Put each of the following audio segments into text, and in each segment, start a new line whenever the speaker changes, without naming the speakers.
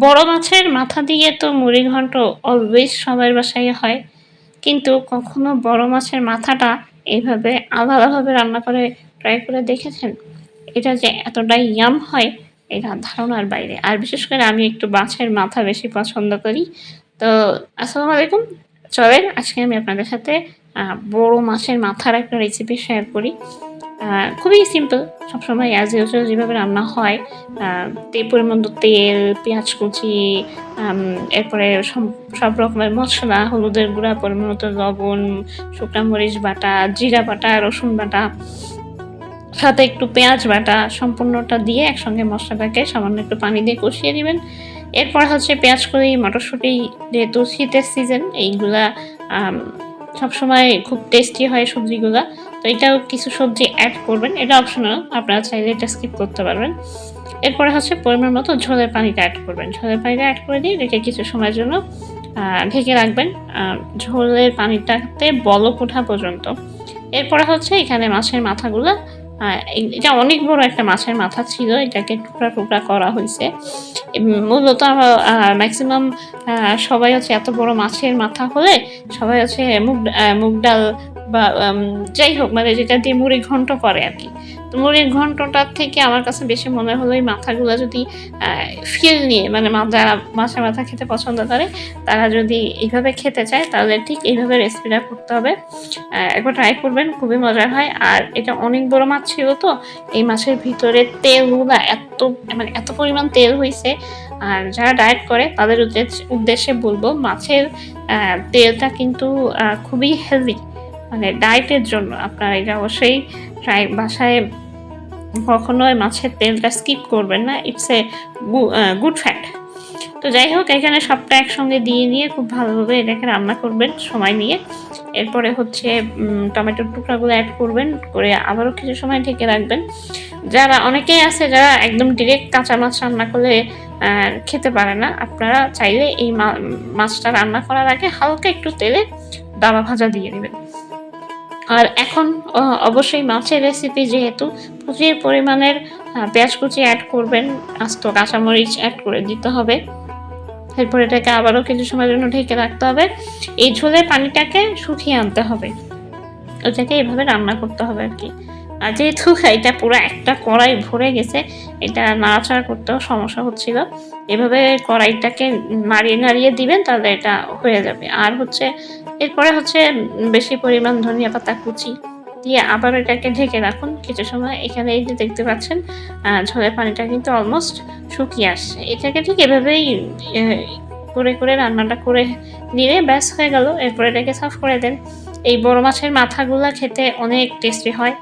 বড় মাছের মাথা দিয়ে তো মুড়িঘন্ট অলওয়েজ সবার বাসায় হয়। কিন্তু কখনো বড় মাছের মাথাটা এভাবে আলাদাভাবে রান্না করে ট্রাই করে দেখেছেন? এটা যে এতটাই ইয়াম হয় এটা ধারণার বাইরে। আর বিশেষ করে আমি একটু মাছের মাথা বেশি পছন্দ করি। তো আসসালামু আলাইকুম। চলেন আজকে আমি আপনাদের সাথে আ বড় মাছের মাথার একটা রেসিপি শেয়ার করি। আ খুবই সিম্পল। সবসময় অ্যাজ ইউজুয়াল যেভাবে রান্না হয় আ পরিমাণ মতো তেল, পেঁয়াজ কুচি, আম এরপরে সব রকমের মসলা, হলুদের গুঁড়া, পরিমাণ মতো লবণ, শুকনা মরিচ বাটা, জিরা বাটা, রসুন বাটা, সাথে একটু পেঁয়াজ বাটা সম্পূর্ণটা দিয়ে একসঙ্গে মসলাটাকে সামান্য একটু পানি দিয়ে কষিয়ে নিবেন। এরপর হচ্ছে পেঁয়াজকলি, মটরশুঁটি যেহেতু শীতের সিজন এইগুলা আম সবসময় খুব টেস্টি হয় সবজিগুলা। তো এটাও কিছু সবজি এড করবেন। এটা অপশনাল। আপনারা চাইলে এটা স্কিপ করতে পারবেন। এরপরে হচ্ছে পরিমাণ মতো ঝোলের পানিটা এড করবেন। ঝোলের পানিটা এড করে দিয়ে রেখে কিছু সময়ের জন্য ঢেকে রাখবেন। ঝোলের পানিটাতে বলক ওঠা পর্যন্ত। এরপরে হচ্ছে এখানে মাছের মাথাগুলা আ এটা অনেক বড় একটা মাছের মাথা ছিল। এটাকে টুকরা, টুকরা করা হইছে। মূলত মেক্সিমাম আ সবাই হচ্ছে এত বড় মাছের মাথা হলে সবাই হচ্ছে মুগ ডাল বা যাই হোক মানে যেটা দিয়ে মুড়ি ঘন্ট করে আরকি। তো মুড়ির ঘন্টটার থেকে আমার কাছে বেশি মনে হলো এই মাথাগুলা যদি আ ফিল নিয়ে মানে যারা মাছের মাথা খেতে পছন্দ করে তারা যদি এইভাবে খেতে চায় তাহলে ঠিক এইভাবে রেসিপিটা করতে হবে। একবার ট্রাই করবেন খুবই মজার হয়। আর এটা অনেক বড় মাছ ছিল তো এই মাছের ভিতরে তেলগুলা মানে এত পরিমাণ তেল হইছে। আর যারা ডায়েট করে তাদের উদ্দেশ্যে বলব মাছের আ তেলটা কিন্তু খুবই হেলদি। মানে ডায়েটের জন্য আপনারা এটা অবশ্যই বাসায় কখনোই মাছের তেলটা স্কিপ করবেন না। It's a good fat. তো যাই হোক এখানে সবটা একসঙ্গে দিয়ে নিয়ে খুব ভালোভাবে এটাকে রান্না করবেন সময় নিয়ে। এরপরে হচ্ছে টমেটোর টুকরাগুলো এড করবেন, করে আবারও কিছু সময় ঢেকে রাখবেন। যারা অনেকেই আছে যারা একদম ডিরেক্ট কাঁচা মাছ রান্না করলে আ খেতে পারে না। আপনারা চাইলে এই মাছটা রান্না করার আগে হালকা একটু তেলে দাবা ভাজা দিয়ে দিবেন। আর এখন অবশ্যই মাছের রেসিপি যেহেতু প্রচুর পরিমাণের পেঁয়াজ কুচি এড করবেন, আস্ত কাঁচামরিচ এড করে দিতে হবে। এরপর এটাকে আবারও কিছু সময়ের জন্য ঢেকে রাখতে হবে। এই ঝোলের পানিটাকে শুকিয়ে আনতে হবে। ওইটাকে এভাবে রান্না করতে হবে আরকি। আর যেহেতু এটা পুরা একটা কড়াই ভরে গেছে, এটা নাড়াচাড়া করতেও সমস্যা হচ্ছিল। এভাবে কড়াইটাকে নাড়িয়ে, নাড়িয়ে দিবেন তাহলে এটা হয়ে যাবে। আর হচ্ছে এরপরে হচ্ছে বেশি পরিমাণ ধনিয়া পাতা কুচি দিয়ে আবার এটাকে ঢেকে রাখুন কিছু সময়। এখানে এই যে দেখতে পাচ্ছেন ঝোলের পানিটা কিন্তু অলমোস্ট শুকিয়ে আসছে। এটাকে ঠিক এভাবেই এ করে রান্নাটা করে নিলে ব্যাস হয়ে গেল। এরপর এটাকে সার্ভ করে দেন। এই বড় মাছের মাথাগুলা খেতে অনেক টেস্টি হয়।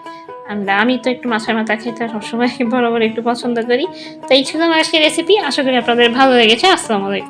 আমি তো একটু মাছের মাথা খেতে সবসময় বরাবর একটু পছন্দ করি। তো এই ছিল আমার আজকের রেসিপি। আশা করি আপনাদের ভালো লেগেছে। আসসালামু আলাইকুম।